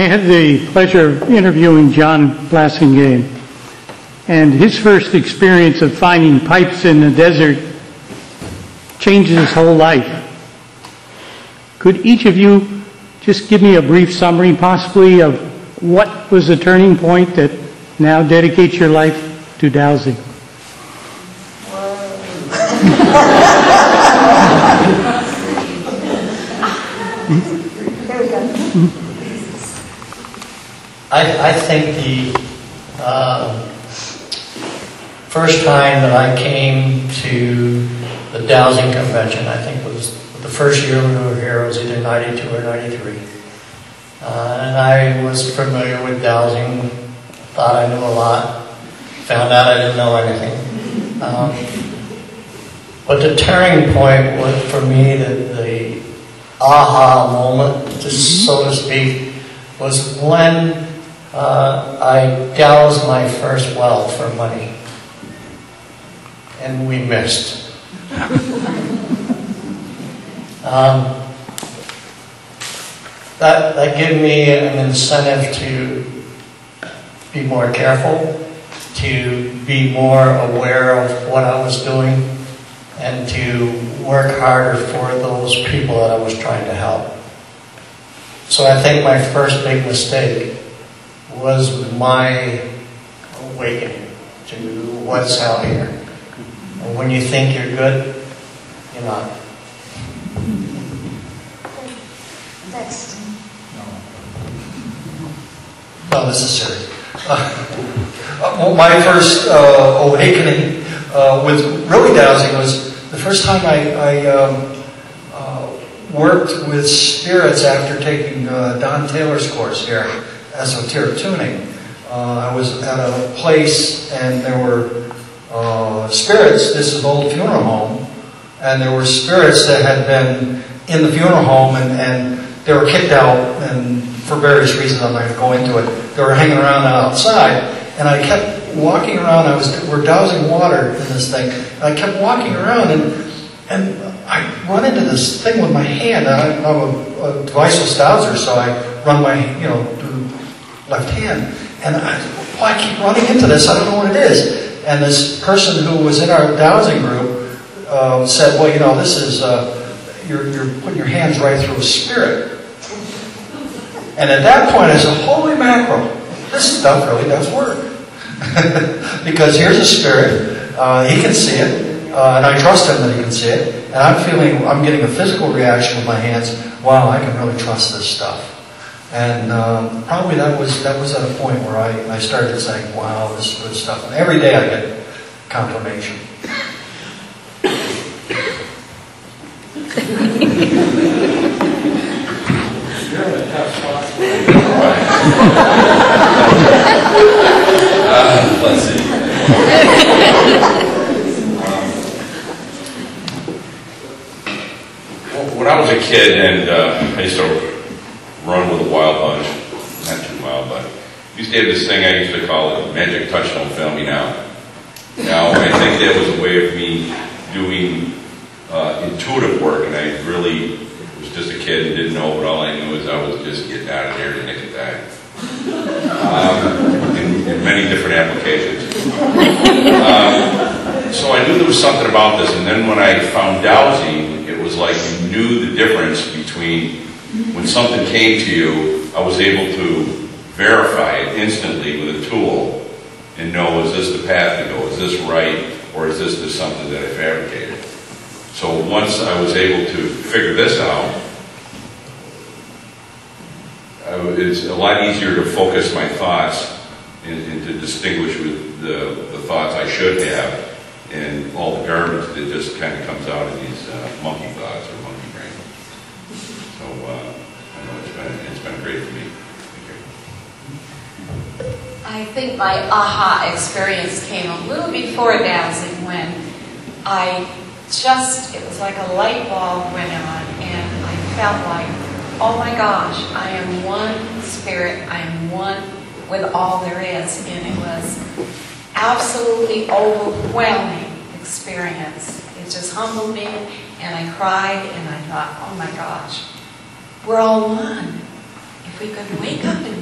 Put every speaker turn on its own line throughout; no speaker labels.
I had the pleasure of interviewing John Blassingame, and his first experience of finding pipes in the desert changed his whole life. Could each of you just give me a brief summary, possibly, of what was the turning point that now dedicates your life to dowsing?
I think the first time that I came to the dowsing convention, I think it was the first year we were here, it was either 92 or 93. And I was familiar with dowsing, thought I knew a lot, found out I didn't know anything. But the turning point was, for me, the aha moment, just so to speak, was when I doused my first well for money. And we missed. That gave me an incentive to be more careful, to be more aware of what I was doing, and to work harder for those people that I was trying to help. So I think my first big mistake was my awakening to what's out here. And when you think you're good, you're not.
Next.
No, this is serious. My first awakening with really dowsing was the first time I worked with spirits after taking Don Taylor's course here, Esoteric Tuning. I was at a place and there were spirits. This is an old funeral home, and there were spirits that had been in the funeral home and they were kicked out, and for various reasons I'm not going to go into it. They were hanging around outside, and I kept walking around. We're dousing water in this thing, and I kept walking around, and I run into this thing with my hand. I'm a deviceless dowser, so I run my, do left hand, and I keep running into this. I don't know what it is. And this person who was in our dowsing group said, "Well, this is you're putting your hands right through a spirit." And at that point, I said, "Holy mackerel! This stuff really does work." Because here's a spirit, he can see it, and I trust him that he can see it, and I'm getting a physical reaction with my hands. Wow, I can really trust this stuff. And probably that was at a point where I started saying, wow, this is good stuff. And every day I get confirmation.
You're in a tough spot.
Let's see. When I was a kid, and I used to run with a wild bunch, not too wild, but we used to have this thing I used to call it magic touch, don't fail me now. Now, I think that was a way of me doing intuitive work, and I really was just a kid and didn't know, but all I knew is I was just getting out of there in the nick of time. In many different applications. So I knew there was something about this, and then when I found dowsing, it was like you knew the difference between when something came to you, I was able to verify it instantly with a tool and know, is this the path to go? Is this right? Or is this just something that I fabricated? So once I was able to figure this out, it's a lot easier to focus my thoughts and to distinguish with the thoughts I should have and all the garbage that just kind of comes out of these monkey thoughts or monkey brain. So I know it's been great for me. Thank you.
I think my aha experience came a little before dowsing when it was like a light bulb went on and I felt like, oh my gosh, I am one spirit, I am one with all there is. And it was absolutely overwhelming experience. It just humbled me, and I cried, and I thought, oh my gosh, we're all one. If we could wake up and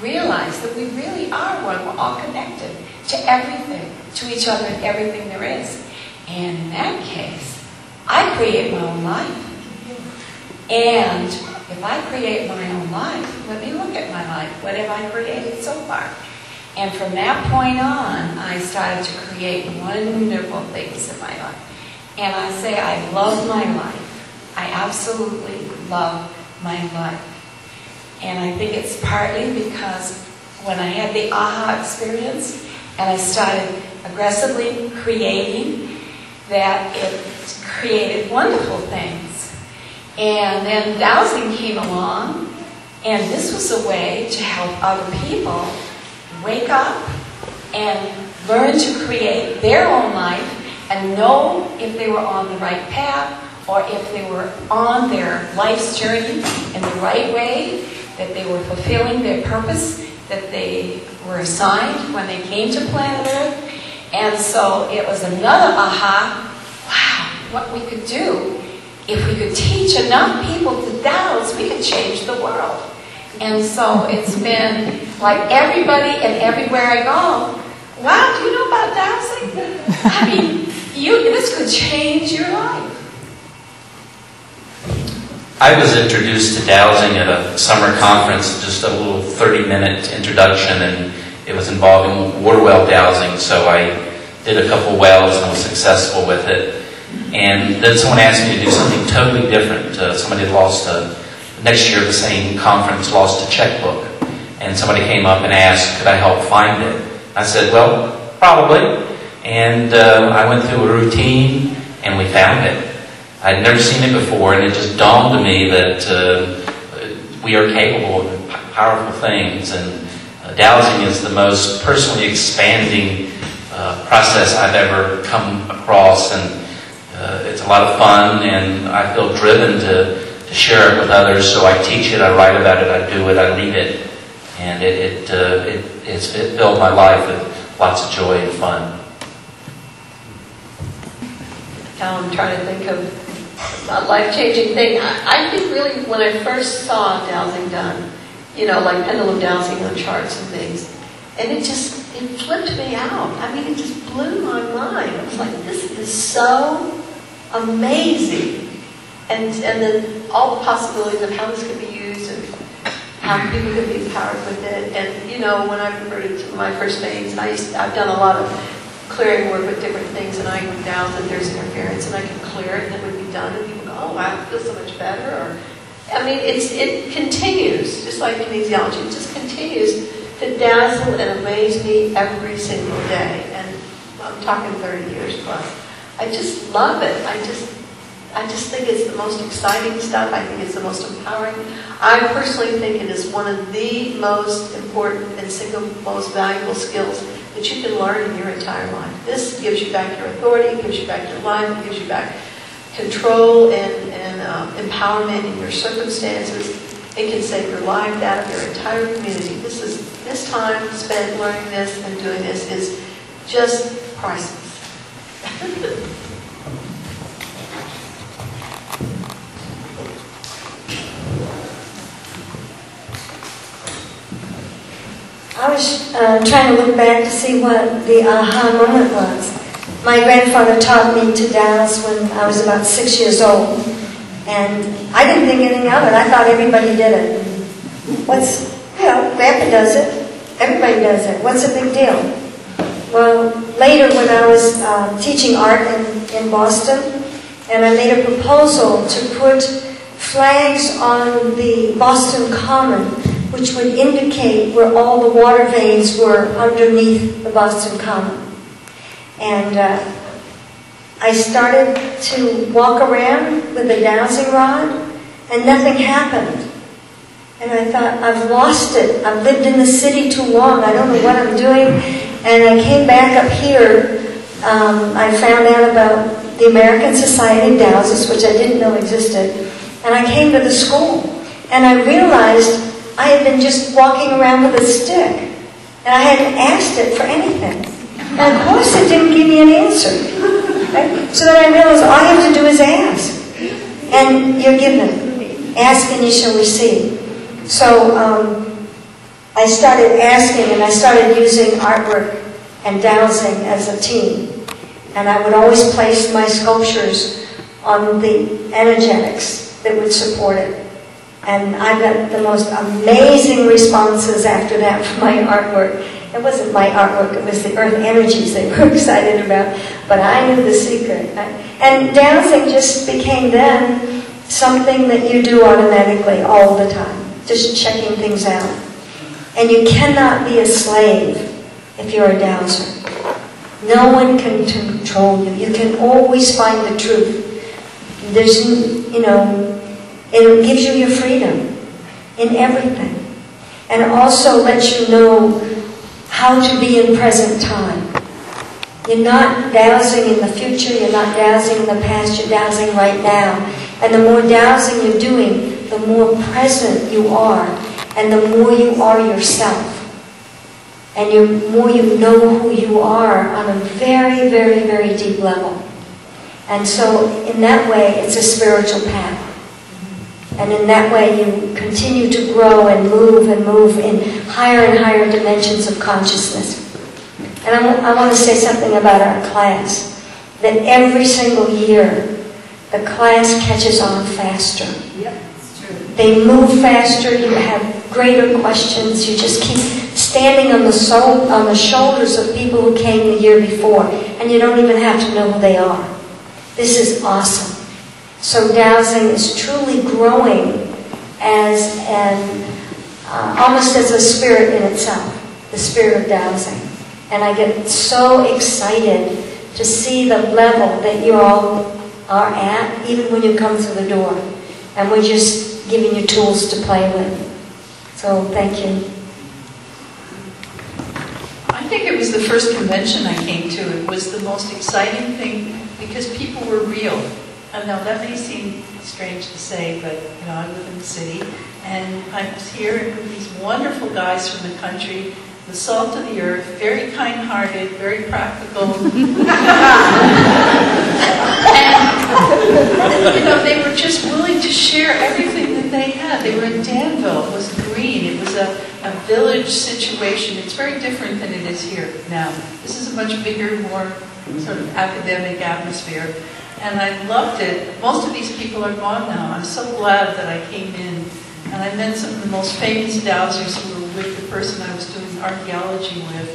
realize that we really are one. We're all connected to everything, to each other and everything there is. And in that case, I create my own life. And if I create my own life, let me look at my life. What have I created so far? And from that point on, I started to create wonderful things in my life. And I say I love my life. I absolutely love my life. And I think it's partly because when I had the aha experience and I started aggressively creating, that it created wonderful things. And then dowsing came along, and this was a way to help other people wake up and learn to create their own life and know if they were on the right path or if they were on their life's journey in the right way, that they were fulfilling their purpose that they were assigned when they came to planet Earth. And so it was another aha, wow, what we could do. If we could teach enough people to douse, we could change the world. And so it's been like everybody and everywhere I go, wow, do you know about dowsing? I mean, this could change your life.
I was introduced to dowsing at a summer conference, just a little 30-minute introduction, and it was involving water well dowsing, so I did a couple wells and was successful with it. And then someone asked me to do something totally different. Somebody had next year at the same conference, lost a checkbook. And somebody came up and asked, could I help find it? I said, well, probably. And I went through a routine, and we found it. I'd never seen it before, and it just dawned on me that we are capable of powerful things. And dowsing is the most personally expanding process I've ever come across. And it's a lot of fun, and I feel driven to share it with others. So I teach it, I write about it, I do it, I lead it, and it filled my life with lots of joy and fun.
Now I'm trying to think of a life-changing thing. I think really when I first saw dowsing done, like pendulum dowsing on charts and things, and it flipped me out. I mean, it just blew my mind. I was like, this is so amazing. And then all the possibilities of how this could be used and how people could be empowered with it. And, when I converted to my first phase, and I've done a lot of clearing work with different things, and I would douse that there's interference, and I can clear it, and it would be done, and people go, oh, wow, I feel so much better. Or, I mean, it continues, just like kinesiology, it just continues to dazzle and amaze me every single day. And I'm talking 30 years plus. I just love it. I just think it's the most exciting stuff. I think it's the most empowering. I personally think it is one of the most important and single most valuable skills that you can learn in your entire life. This gives you back your authority, it gives you back your life, it gives you back control and empowerment in your circumstances. It can save your life, that of your entire community. This time spent learning this and doing this is just priceless.
I was trying to look back to see what the aha moment was. My grandfather taught me to douse when I was about 6 years old. And I didn't think anything of it. I thought everybody did it. Grandpa does it. Everybody does it. What's the big deal? Well, later when I was teaching art in Boston, and I made a proposal to put flags on the Boston Common, which would indicate where all the water veins were underneath the Boston Common. And I started to walk around with a dowsing rod, and nothing happened. And I thought, I've lost it. I've lived in the city too long. I don't know what I'm doing. And I came back up here. I found out about the American Society of Dowsers, which I didn't know existed. And I came to the school. And I realized I had been just walking around with a stick. And I hadn't asked it for anything. And of course it didn't give me an answer. Right? So then I realized all you have to do is ask. And you're given. Ask and you shall receive. So I started asking, and I started using artwork and dowsing as a team. And I would always place my sculptures on the energetics that would support it. And I got the most amazing responses after that for my artwork. It wasn't my artwork, it was the earth energies they were excited about. But I knew the secret. And dowsing just became then something that you do automatically all the time, just checking things out. And you cannot be a slave if you're a dowser. No one can control you. You can always find the truth. There's, you know, it gives you your freedom in everything. And it also lets you know how to be in present time. You're not dowsing in the future, you're not dowsing in the past, you're dowsing right now. And the more dowsing you're doing, the more present you are, and the more you are yourself. And the more you know who you are on a very, very, very deep level. And so in that way, it's a spiritual path. And in that way, you continue to grow and move in higher and higher dimensions of consciousness. And I want to say something about our class. That every single year, the class catches on faster.
Yep, it's true.
They move faster, you have greater questions, you just keep standing on the shoulders of people who came the year before, and you don't even have to know who they are. This is awesome. So dowsing is truly growing as almost as a spirit in itself, the spirit of dowsing. And I get so excited to see the level that you all are at, even when you come through the door. And we're just giving you tools to play with. So thank you.
I think it was the first convention I came to. It was the most exciting thing because people were real. And now that may seem strange to say, but you know, I live in the city, and I was here with these wonderful guys from the country, the salt of the earth, very kind-hearted, very practical. And you know, they were just willing to share everything that they had. They were in Danville. It was green. It was a village situation. It's very different than it is here now. This is a much bigger, more sort of academic atmosphere. And I loved it. Most of these people are gone now. I'm so glad that I came in. And I met some of the most famous dowsers who were with the person I was doing archaeology with.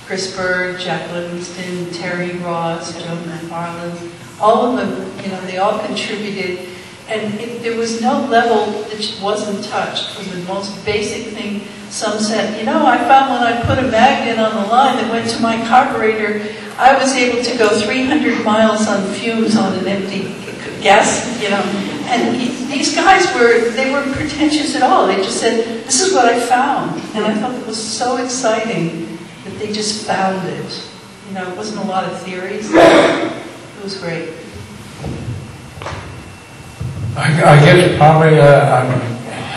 Chris Berg, Jack Livingston, Terry Ross, Joe McFarland. All of them, you know, they all contributed. And there was no level that wasn't touched. It was the most basic thing. Some said, you know, I found when I put a magnet on the line that went to my carburetor, I was able to go 300 miles on fumes on an empty gas, you know. And these guys they weren't pretentious at all. They just said, this is what I found. And I thought it was so exciting that they just found it. You know, it wasn't a lot of theories. It was great.
I guess probably I'm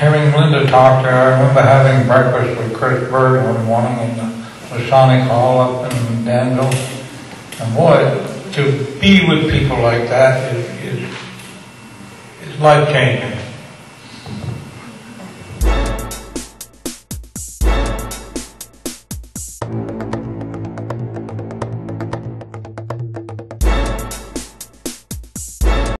hearing Linda talk there. I remember having breakfast with Chris Berg one morning in the Masonic Hall up in Danville. And boy, to be with people like that is life-changing.